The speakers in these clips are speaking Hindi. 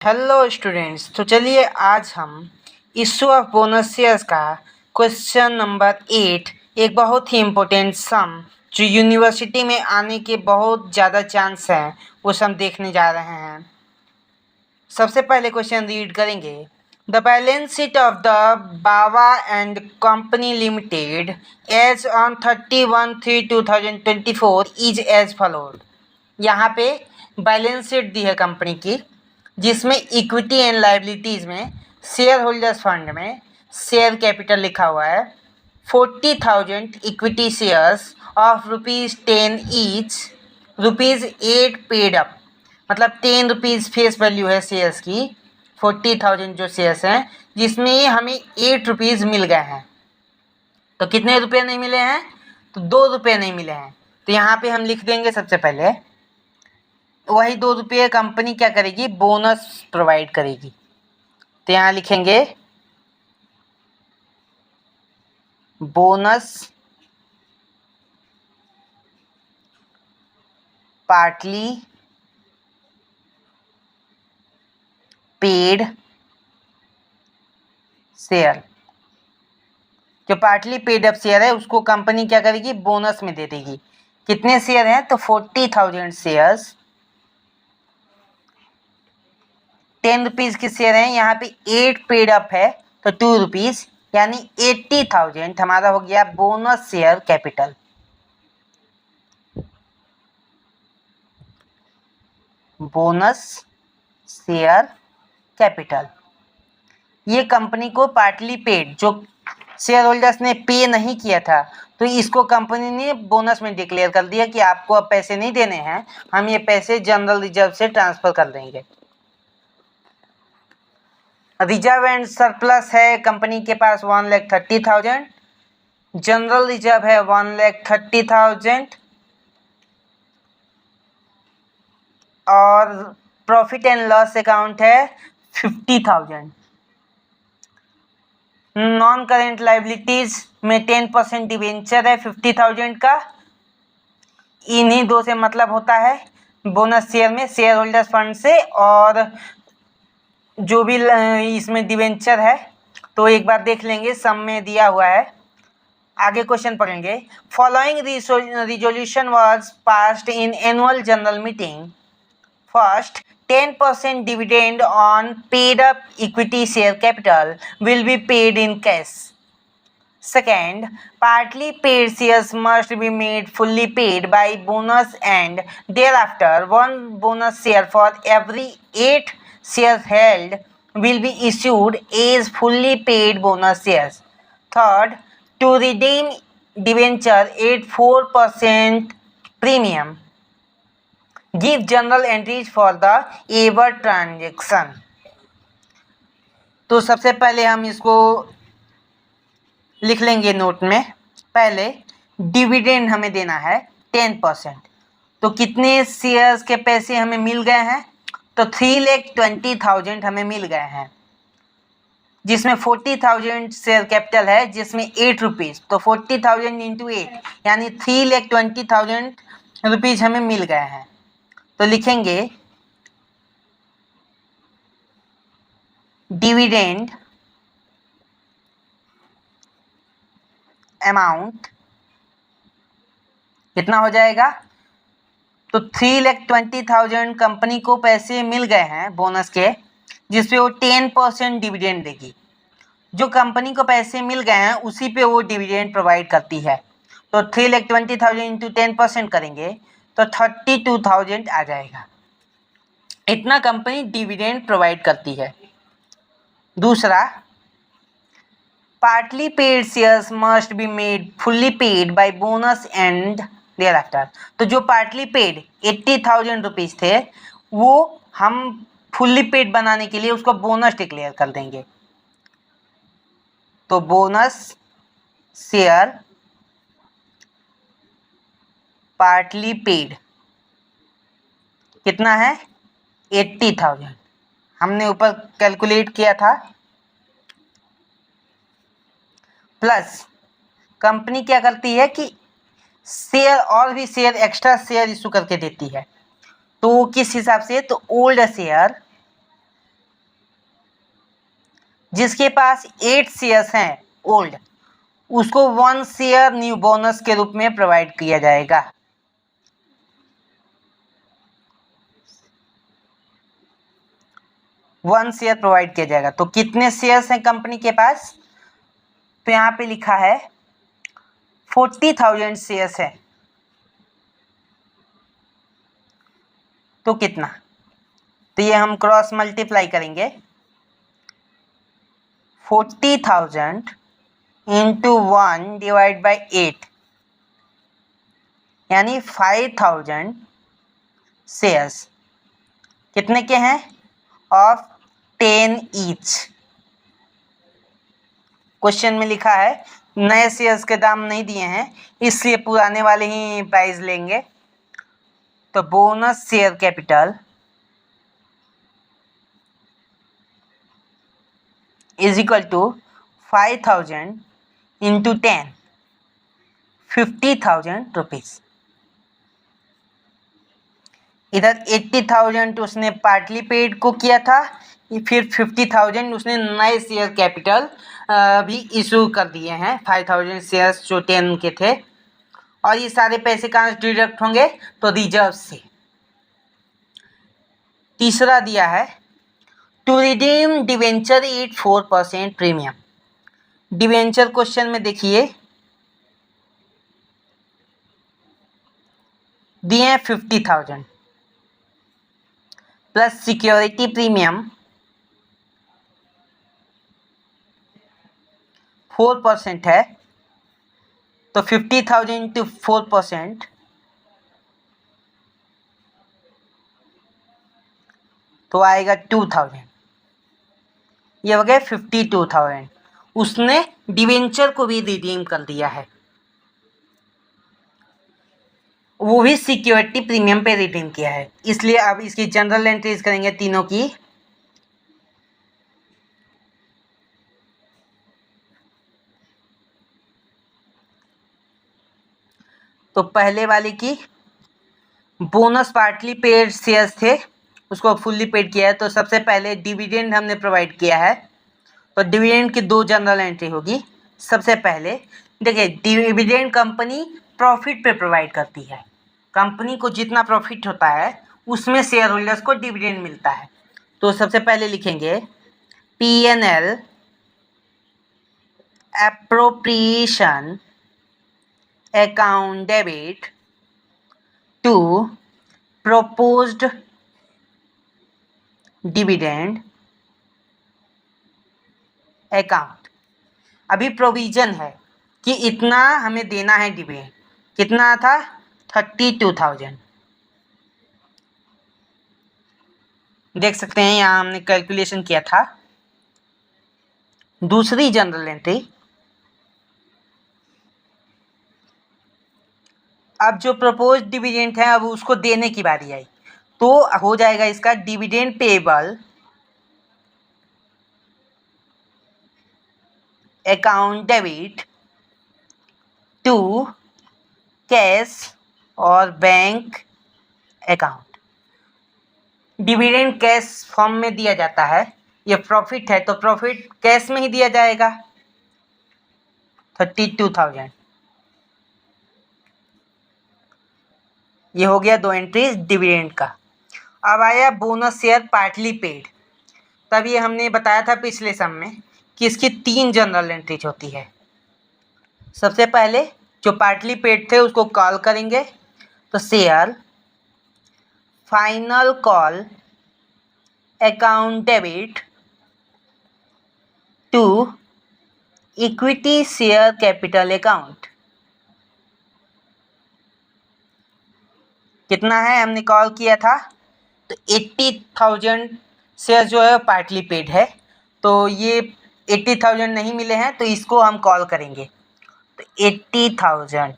हेलो स्टूडेंट्स, तो चलिए आज हम इशू ऑफ बोनस शेयर्स का क्वेश्चन नंबर 8 एक बहुत ही इम्पोर्टेंट सम जो यूनिवर्सिटी में आने के बहुत ज़्यादा चांस हैं वो हम देखने जा रहे हैं। सबसे पहले क्वेश्चन रीड करेंगे। The balance sheet of the Bawa and company limited as on 31/3/2024 is as followed. यहाँ पे बैलेंस शीट दी है कंपनी की, जिसमें इक्विटी एंड लाइबिलिटीज़ में शेयर होल्डर्स फंड में शेयर कैपिटल लिखा हुआ है 40,000 equity shares of ₹10 each, ₹8 paid up, मतलब 10 रुपीज़ फेस वैल्यू है शेयर्स की। 40,000 जो शेयर्स हैं जिसमें हमें 8 रुपीज़ मिल गए हैं। तो कितने रुपये नहीं मिले हैं? तो 2 रुपये नहीं मिले हैं। तो यहाँ पे हम लिख देंगे सबसे पहले वही 2 रुपये कंपनी क्या करेगी, बोनस प्रोवाइड करेगी। तो यहाँ लिखेंगे बोनस पार्टली पेड शेयर। जो पार्टली पेड अप शेयर है उसको कंपनी क्या करेगी, बोनस में दे देगी। कितने शेयर हैं? तो 40,000 शेयर्स, 10 रुपीज़ के शेयर हैं। यहाँ पे 8 पेड अप है तो 2 रुपीज़, यानी 80,000 हमारा हो गया bonus share capital. Bonus share capital ये कंपनी को पार्टली पेड, जो शेयर होल्डर्स ने पे नहीं किया था तो इसको कंपनी ने बोनस में डिक्लेयर कर दिया कि आपको अब पैसे नहीं देने हैं, हम ये पैसे जनरल रिजर्व से ट्रांसफ़र कर देंगे। रिजर्व एंड सरप्लस है कंपनी के पास 1,30,000, जनरल रिजर्व है 1,30,000 और प्रॉफिट एंड लॉस अकाउंट है 50,000। नॉन करेंट लाइबिलिटीज में 10% डिवेंचर है 50,000 का। इन्हीं दो से मतलब होता है बोनस शेयर में, शेयर होल्डर्स फंड से, और जो भी इसमें डिवेंचर है। तो एक बार देख लेंगे, सम में दिया हुआ है। आगे क्वेश्चन पढ़ेंगे। Following resolution was passed in annual general meeting. First, 10% dividend on paid up equity share capital will be paid in cash. Second, partly paid shares must be made fully paid by bonus, and thereafter one bonus share for every 8 shares held will be issued as fully paid bonus shares. Third, to redeem debenture at 4% premium, give journal entries for the ever transaction। तो सबसे पहले हम इसको लिख लेंगे नोट में। पहले डिविडेंड हमें देना है 10%। तो कितने शेयर्स के पैसे हमें मिल गए हैं? तो 3,20,000 हमें मिल गए हैं, जिसमें 40,000 शेयर कैपिटल है, जिसमें 8 रुपीज़। तो 40,000 इंटू 8 यानी 3,20,000 रुपीज़ हमें मिल गए हैं। तो लिखेंगे डिविडेंड अमाउंट कितना हो जाएगा? तो 3,20,000 कंपनी को पैसे मिल गए हैं बोनस के, जिसपे वो 10% डिविडेंड देगी। जो कंपनी को पैसे मिल गए हैं उसी पे वो डिविडेंड प्रोवाइड करती है। तो 3,20,000 इंटू 10% करेंगे तो 32,000 आ जाएगा। इतना कंपनी डिविडेंड प्रोवाइड करती है। दूसरा, partly paid shares must be made fully paid by bonus and thereafter. तो जो पार्टली पेड 80,000 रुपीज़ थे वो हम फुल्ली पेड बनाने के लिए उसको बोनस डिक्लेयर कर देंगे। तो बोनस शेयर पार्टली पेड कितना है? 80,000 हमने ऊपर कैलकुलेट किया था। प्लस कंपनी क्या करती है कि शेयर और भी शेयर एक्स्ट्रा शेयर इशू करके देती है। तो किस हिसाब से? तो ओल्ड शेयर जिसके पास 8 शेयर्स हैं ओल्ड, उसको 1 शेयर न्यू बोनस के रूप में प्रोवाइड किया जाएगा। वन शेयर प्रोवाइड किया जाएगा। तो कितने शेयर्स हैं कंपनी के पास? तो यहाँ पे लिखा है 40,000 शेयर्स है। तो कितना? तो ये हम क्रॉस मल्टीप्लाई करेंगे। 40,000 इंटू 1 डिवाइड बाई 8 यानी 5,000 शेयर्स कितने के हैं? Of 10 each. क्वेश्चन में लिखा है, नए शेयर्स के दाम नहीं दिए हैं इसलिए पुराने वाले ही प्राइस लेंगे। तो bonus share capital is equal to 5,000 into 10, 50,000 rupees. इधर 80,000 उसने पार्टली पेड को किया था, फिर 50,000 उसने नए शेयर कैपिटल भी इशू कर दिए हैं। 5,000 शेयर्स जो 10 के थे। और ये सारे पैसे कहाँ से डिडक्ट होंगे? तो रिजर्व से। तीसरा दिया है to redeem debenture at 4% premium. Debenture question में देखिए दिए हैं 50,000 प्लस सिक्योरिटी प्रीमियम 4% है। तो 50,000 इंटू 4% तो आएगा 2,000। ये हो गया 52,000। उसने डिवेंचर को भी रिडीम कर दिया है, वो भी सिक्योरिटी प्रीमियम पे रिडीम किया है। इसलिए अब इसकी जनरल एंट्रीज करेंगे तीनों की। तो पहले वाले की बोनस पार्टली पेड शेयर्स थे, उसको फुल्ली पेड किया है। तो सबसे पहले डिविडेंड हमने प्रोवाइड किया है, तो डिविडेंड की 2 जनरल एंट्री होगी। सबसे पहले देखिए, डिविडेंड कंपनी प्रॉफिट पे प्रोवाइड करती है। कंपनी को जितना प्रॉफिट होता है उसमें शेयर होल्डर्स को डिविडेंड मिलता है। तो सबसे पहले लिखेंगे P&L appropriation account debit to proposed dividend account. अभी प्रोविजन है कि इतना हमें देना है डिविडेंड। कितना था? 32,000। देख सकते हैं यहाँ हमने कैलकुलेशन किया था। दूसरी जनरल एंट्री, अब जो प्रपोज डिविडेंड है अब उसको देने की बारी आई, तो हो जाएगा इसका dividend payable account debit to cash और bank account. Dividend cash form में दिया जाता है, ये प्रॉफिट है तो प्रॉफिट कैश में ही दिया जाएगा 32,000। ये हो गया 2 एंट्रीज डिविडेंड का। अब आया बोनस शेयर पार्टली पेड। तब ये हमने बताया था पिछले सम में कि इसकी 3 जनरल एंट्रीज होती है। सबसे पहले जो पार्टली पेड थे उसको कॉल करेंगे, तो share final call account debit to equity share capital account. कितना है हमने कॉल किया था? तो 80,000 शेयर जो है पार्टली पेड है, तो ये 80,000 नहीं मिले हैं तो इसको हम कॉल करेंगे। तो 80,000।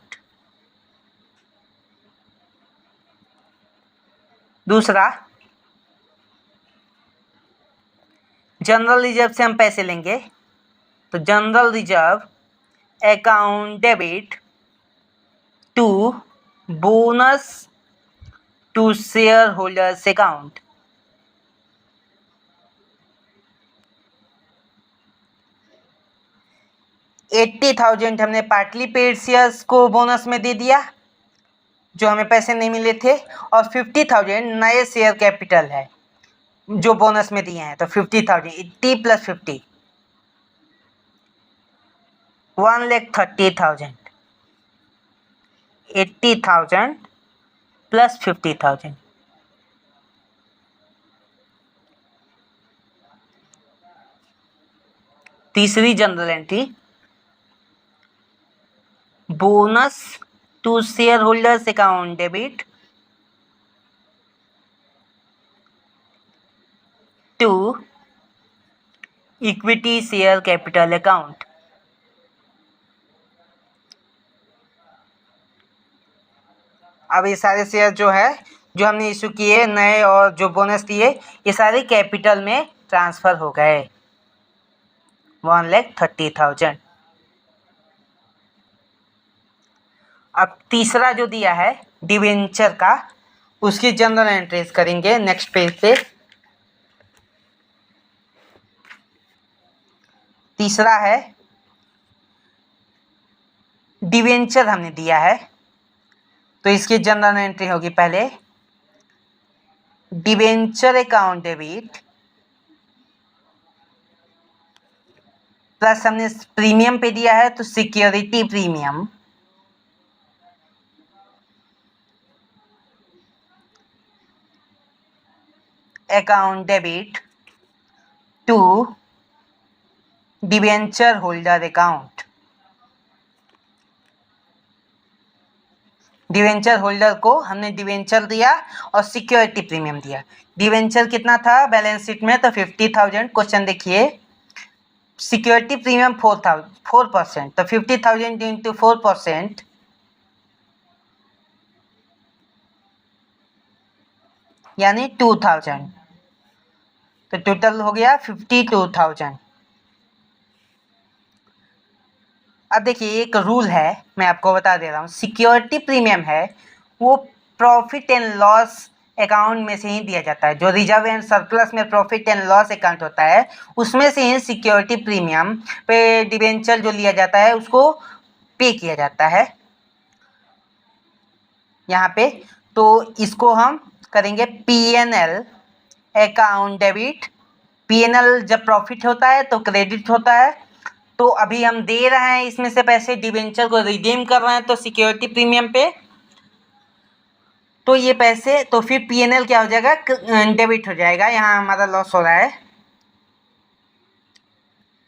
दूसरा, जनरल रिजर्व से हम पैसे लेंगे, तो general reserve account debit to bonus to share holders account. 80,000 हमने पार्टली पेड शेयर्स को बोनस में दे दिया जो हमें पैसे नहीं मिले थे, और 50,000 नए शेयर कैपिटल है जो बोनस में दिए हैं। तो 50,000 80 + 50 1,30,000 80,000 + 50,000। तीसरी general entry, bonus to share holders account debit to equity share capital account. अब ये सारे शेयर जो हमने इशू किए नए और जो बोनस दिए, ये सारे कैपिटल में ट्रांसफ़र हो गए 1,30,000। अब तीसरा जो दिया है डिवेंचर का, उसकी जनरल एंट्रीज करेंगे नेक्स्ट पेज पे। तीसरा है डिवेंचर हमने दिया है, तो इसकी जनरल एंट्री होगी पहले डिवेंचर अकाउंट डेबिट प्लस हमने प्रीमियम पे दिया है तो security premium account debit to debenture holder account. Debenture holder को हमने डिवेंचर दिया और सिक्योरिटी प्रीमियम दिया। डिवेंचर कितना था बैलेंस शीट में, तो 50,000। क्वेश्चन देखिए, सिक्योरिटी प्रीमियम 4%, तो 50,000 इंटू 4% यानी 2,000, तो टोटल हो गया 52,000। अब देखिए एक रूल है, मैं आपको बता दे रहा हूँ। सिक्योरिटी प्रीमियम है वो प्रॉफिट एंड लॉस अकाउंट में से ही दिया जाता है। जो रिजर्व एंड सरप्लस में प्रॉफिट एंड लॉस अकाउंट होता है उसमें से ही सिक्योरिटी प्रीमियम पे डिवेंचर जो लिया जाता है उसको पे किया जाता है यहाँ पे। तो इसको हम करेंगे P&L अकाउंट डेबिट। P&L जब प्रॉफिट होता है तो क्रेडिट होता है, तो अभी हम दे रहे हैं इसमें से पैसे, डिवेंचर को रिडीम कर रहे हैं तो सिक्योरिटी प्रीमियम पे, तो ये पैसे तो फिर P&L क्या हो जाएगा, डेबिट हो जाएगा। यहाँ हमारा लॉस हो रहा है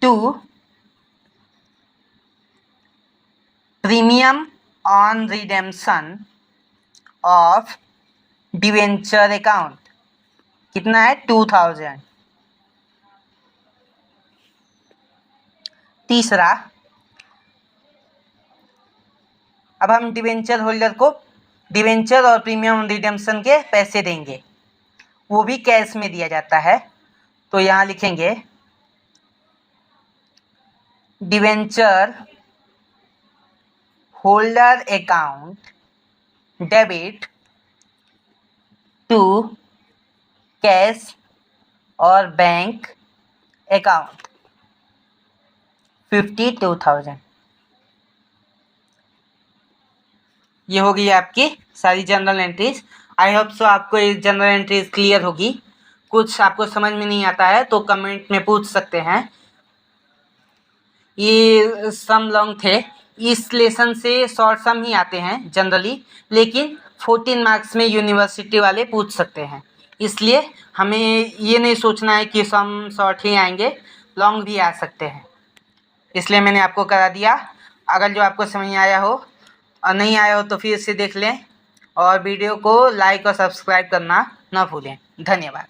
to premium on redemption of debenture account. कितना है 2,000। तीसरा, अब हम डिवेंचर होल्डर को डिवेंचर और प्रीमियम रिडेम्पशन के पैसे देंगे, वो भी कैश में दिया जाता है। तो यहाँ लिखेंगे debenture holder account debit to cash और बैंक अकाउंट 52,000। ये होगी आपकी सारी general entries. I hope so आपको ये जनरल एंट्रीज क्लियर होगी। कुछ आपको समझ में नहीं आता है तो कमेंट में पूछ सकते हैं। ये सम लॉन्ग थे, इस लेसन से शॉर्ट सम ही आते हैं जनरली, लेकिन 14 मार्क्स में यूनिवर्सिटी वाले पूछ सकते हैं। इसलिए हमें ये नहीं सोचना है कि सम शॉर्ट ही आएंगे, लॉन्ग भी आ सकते हैं। इसलिए मैंने आपको करा दिया। अगर जो आपको समझ में आया हो और नहीं आया हो तो फिर से देख लें, और वीडियो को लाइक और सब्सक्राइब करना ना भूलें। धन्यवाद।